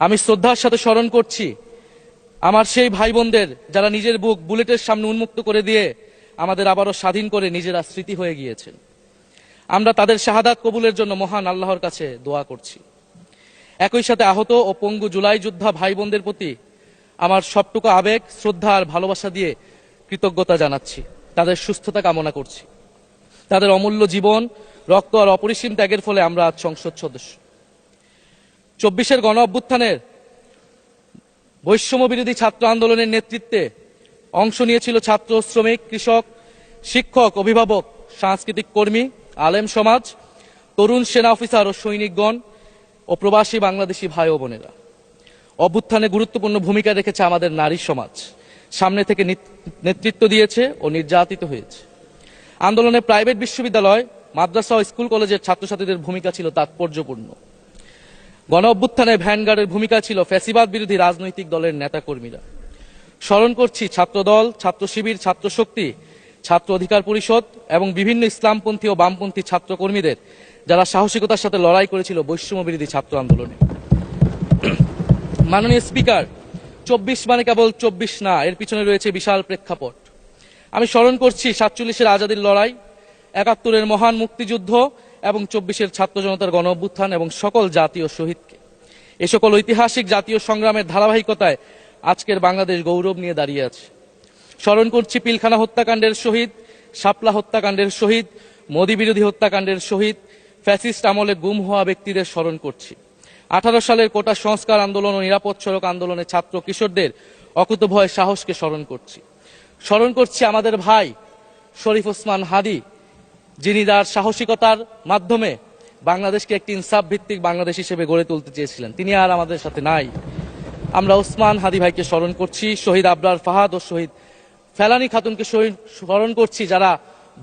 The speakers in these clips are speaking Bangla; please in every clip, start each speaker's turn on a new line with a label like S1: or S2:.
S1: আমি শ্রদ্ধার সাথে স্মরণ করছি আমার সেই ভাই বোনদের যারা নিজের বুক বুলেটের সামনে উন্মুক্ত করে দিয়ে আমাদের আবারও স্বাধীন করে নিজেরা স্মৃতি হয়ে গিয়েছেন। আমরা তাদের শাহাদাত কবুলের জন্য মহান আল্লাহর কাছে দোয়া করছি। একই সাথে আহত ও পঙ্গু জুলাই যোদ্ধা ভাই বোনদের প্রতি আমার সবটুকু আবেগ, শ্রদ্ধা আর ভালোবাসা দিয়ে কৃতজ্ঞতা জানাচ্ছি। তাদের সুস্থতা কামনা করছি। তাদের অমূল্য জীবন, রক্ত আর অপরিসীম ত্যাগের ফলে আমরা আজ সংসদ সদস্য। 24-এর গণ অভ্যুত্থানের বৈষম্য বিরোধী ছাত্র আন্দোলনের নেতৃত্বে অংশ নিয়েছিল ছাত্র, শ্রমিক, কৃষক, শিক্ষক, অভিভাবক, সাংস্কৃতিক কর্মী, আলেম সমাজ, তরুণ সেনা অফিসার ও সৈনিকগণ ও প্রবাসী বাংলাদেশি ভাই ও বোনেরা। অভ্যুত্থানে গুরুত্বপূর্ণ ভূমিকা রেখেছে আমাদের নারী সমাজ। সামনে থেকে নেতৃত্ব দিয়েছে ও নির্যাতিত হয়েছে। আন্দোলনে প্রাইভেট বিশ্ববিদ্যালয়, মাদ্রাসা ও স্কুল কলেজের ছাত্রছাত্রীদের ভূমিকা ছিল তাৎপর্যপূর্ণ। গণ অভ্যুত্থানে ভ্যানগার্ডের ভূমিকা ছিল ফ্যাসিবাদ বিরোধী রাজনৈতিক দলের নেতাকর্মীরা। স্মরণ করছি ছাত্রদল, ছাত্র শিবির, ছাত্র শক্তি, ছাত্র অধিকার পরিষদ এবং বিভিন্ন ইসলামপন্থী ও বামপন্থী ছাত্রকর্মীদের যারা সাহসিকতার সাথে লড়াই করেছিল বৈষম্য বিরোধী ছাত্র আন্দোলনে। মাননীয় স্পিকার, 24 মানে কেবল 24 না, এর পিছনে রয়েছে বিশাল প্রেক্ষাপট। আমি স্মরণ করছি 47-এর আজাদীর লড়াই, 71-এর মহান মুক্তিযুদ্ধ এবং 24-এর ছাত্র জনতার গণ অভ্যুত্থান এবং সকল জাতীয় শহীদকে। এ সকল ঐতিহাসিক জাতীয় সংগ্রামের ধারাবাহিকতায় আজকের বাংলাদেশ গৌরব নিয়ে দাঁড়িয়ে আছে। স্মরণ করছি পিলখানা হত্যাকাণ্ডের শহীদ, শাপলা হত্যাকাণ্ডের শহীদ, মোদী বিরোধী হত্যাকাণ্ডের শহীদ, ফ্যাসিস্ট আমলে গুম হওয়া ব্যক্তিদের স্মরণ করছি। 18 সালের কোটা সংস্কার আন্দোলন ও নিরাপদ সড়ক আন্দোলনে ছাত্র কিশোরদের অকুতোভয় সাহসকে স্মরণ করছি। স্মরণ করছি আমাদের ভাই শরীফ ওসমান হাদী, যিনি তার সাহসিকতার মাধ্যমে বাংলাদেশকে একটি ইনসাফ ভিত্তিক বাংলাদেশ হিসেবে গড়ে তুলতে চেয়েছিলেন। তিনি আর আমাদের সাথে নাই। আমরা ওসমান হাদী ভাইকে স্মরণ করছি। শহীদ আবরার ফাহাদ ও শহীদ ফেলানী খাতুনকে স্মরণ করছি, যারা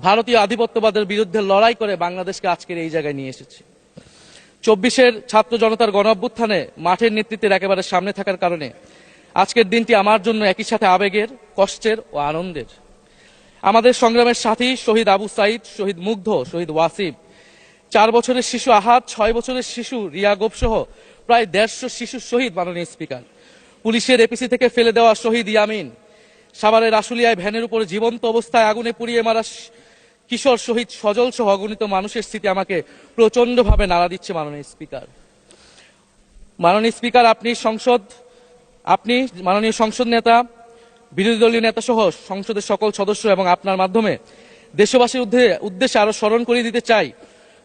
S1: ভারতীয় আধিপত্যবাদের বিরুদ্ধে লড়াই করে বাংলাদেশকে আজকের এই জায়গায় নিয়ে এসেছে। 24-এর ছাত্র জনতার গণ অভ্যুত্থানে মাঠের নেতৃত্বের একেবারে সামনে থাকার কারণে আজকের দিনটি আমার জন্য একই সাথে আবেগের, কষ্টের ও আনন্দের। আমাদের সংগ্রামের সাথী শহীদ আবু সাইদ, শহীদ মুগ্ধ, শহীদ ওয়াসিব, 4 বছরের শিশু আহাদ, 6 বছরের শিশু রিয়া গোপ সহ প্রায় 150 শিশু শহীদ। মাননীয় স্পিকার, পুলিশের এপিসি থেকে ফেলে দেওয়া শহীদ ইয়ামিন, সাভারের আশুলিয়ায় ভ্যানের উপরে জীবন্ত অবস্থায় আগুনে পুড়িয়ে মারা কিশোর শহীদ সজল সহ অগণিত মানুষের স্মৃতি আমাকে প্রচন্ডভাবে নাড়া দিচ্ছে। মাননীয় স্পিকার, আপনি মাননীয় সংসদ নেতা, বিরোধী দলীয় নেতা সহ সংসদের সকল সদস্য এবং আপনার মাধ্যমে দেশবাসীর উদ্দেশ্যে আরো স্মরণ করিয়ে দিতে চাই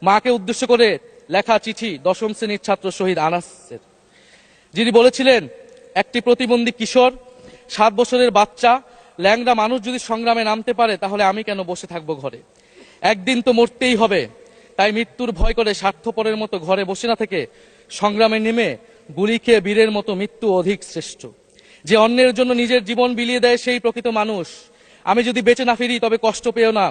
S1: মাকে উদ্দেশ্য করে লেখা চিঠি 10ম শ্রেণীর ছাত্র শহীদ আনাসের, যিনি বলেছিলেন, একটি প্রতিবন্ধী কিশোর, 7 বছরের বাচ্চা, ল্যাংড়া মানুষ যদি সংগ্রামে নামতে পারে তাহলে আমি কেন বসে থাকবো ঘরে? একদিন তো মরতেই হবে, তাই মৃত্যুর ভয় করে স্বার্থপরের মতো ঘরে বসে না থেকে সংগ্রামে নেমে গুলি খেয়ে বীরের মতো মৃত্যু অধিক শ্রেষ্ঠ। যে অন্যের জন্য নিজের জীবন বিলিয়ে দেয় সেই প্রকৃত মানুষ। আমি যদি বেঁচে না ফিরি তবে কষ্ট পেও না,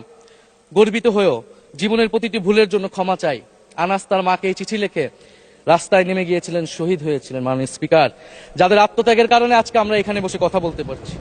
S1: গর্বিত হয়েও জীবনের প্রতিটি ভুলের জন্য ক্ষমা চাই। আনাস তার মাকে এই চিঠি লিখে রাস্তায় নেমে গিয়েছিলেন, শহীদ হয়েছিলেন। মাননীয় স্পিকার, যাদের আত্মত্যাগের কারণে আজকে আমরা এখানে বসে কথা বলতে পারছি।